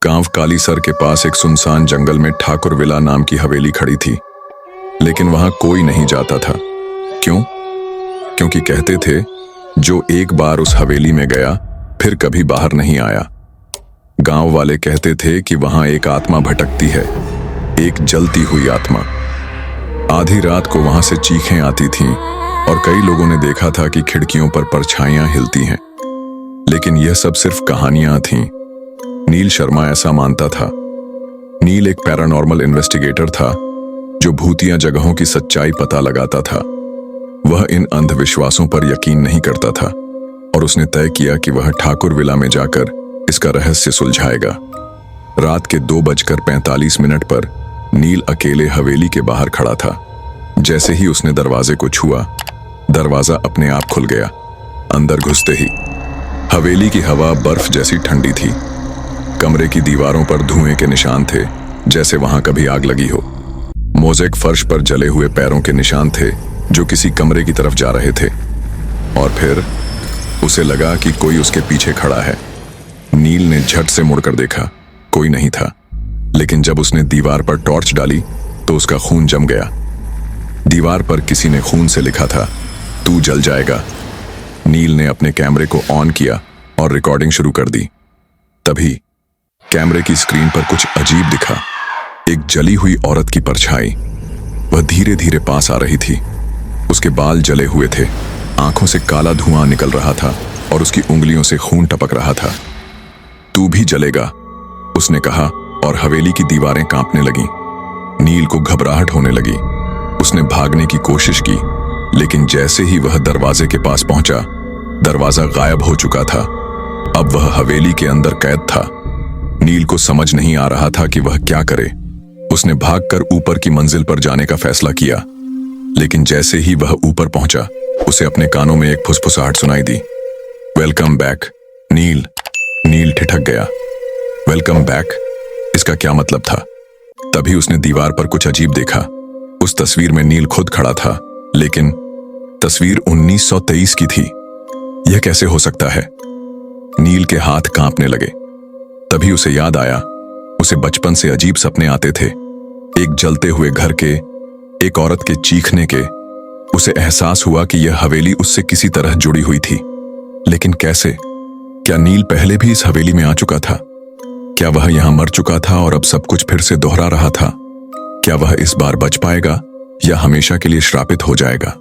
गांव कालीसर के पास एक सुनसान जंगल में ठाकुर विला नाम की हवेली खड़ी थी, लेकिन वहां कोई नहीं जाता था। क्यों? क्योंकि कहते थे जो एक बार उस हवेली में गया फिर कभी बाहर नहीं आया। गांव वाले कहते थे कि वहां एक आत्मा भटकती है, एक जलती हुई आत्मा। आधी रात को वहां से चीखें आती थीं और कई लोगों ने देखा था कि खिड़कियों पर परछाइयां हिलती हैं। लेकिन यह सब सिर्फ कहानियां थीं। नील शर्मा ऐसा मानता था। नील एक पैरानॉर्मल इन्वेस्टिगेटर था जो भूतिया जगहों की सच्चाई पता लगाता था। वह इन अंधविश्वासों पर यकीन नहीं करता था और उसने तय किया कि वह ठाकुर विला में जाकर इसका रहस्य सुलझाएगा। रात के 2:45 पर नील अकेले हवेली के बाहर खड़ा था। जैसे ही उसने दरवाजे को छुआ, दरवाजा अपने आप खुल गया। अंदर घुसते ही हवेली की हवा बर्फ जैसी ठंडी थी। कमरे की दीवारों पर धुएं के निशान थे, जैसे वहां कभी आग लगी हो। मोज़ेक फर्श पर जले हुए पैरों के निशान थे जो किसी कमरे की तरफ जा रहे थे। और फिर उसे लगा कि कोई उसके पीछे खड़ा है। नील ने झट से मुड़कर देखा, कोई नहीं था। लेकिन जब उसने दीवार पर टॉर्च डाली तो उसका खून जम गया। दीवार पर किसी ने खून से लिखा था, तू जल जाएगा। नील ने अपने कैमरे को ऑन किया और रिकॉर्डिंग शुरू कर दी। तभी कैमरे की स्क्रीन पर कुछ अजीब दिखा। एक जली हुई औरत की परछाई। वह धीरे धीरे पास आ रही थी। उसके बाल जले हुए थे, आंखों से काला धुआं निकल रहा था और उसकी उंगलियों से खून टपक रहा था। तू भी जलेगा, उसने कहा और हवेली की दीवारें कांपने लगीं। नील को घबराहट होने लगी। उसने भागने की कोशिश की, लेकिन जैसे ही वह दरवाजे के पास पहुंचा, दरवाजा गायब हो चुका था। अब वह हवेली के अंदर कैद था। नील को समझ नहीं आ रहा था कि वह क्या करे। उसने भागकर ऊपर की मंजिल पर जाने का फैसला किया, लेकिन जैसे ही वह ऊपर पहुंचा, उसे अपने कानों में एक फुसफुसाहट सुनाई दी। वेलकम बैक नील। नील ठिठक गया। वेलकम बैक, इसका क्या मतलब था? तभी उसने दीवार पर कुछ अजीब देखा। उस तस्वीर में नील खुद खड़ा था, लेकिन तस्वीर 1923 की थी। यह कैसे हो सकता है? नील के हाथ कांपने लगे। तभी उसे याद आया, उसे बचपन से अजीब सपने आते थे। एक जलते हुए घर के, एक औरत के चीखने के। उसे एहसास हुआ कि यह हवेली उससे किसी तरह जुड़ी हुई थी। लेकिन कैसे? क्या नील पहले भी इस हवेली में आ चुका था? क्या वह यहां मर चुका था और अब सब कुछ फिर से दोहरा रहा था? क्या वह इस बार बच पाएगा या हमेशा के लिए श्रापित हो जाएगा?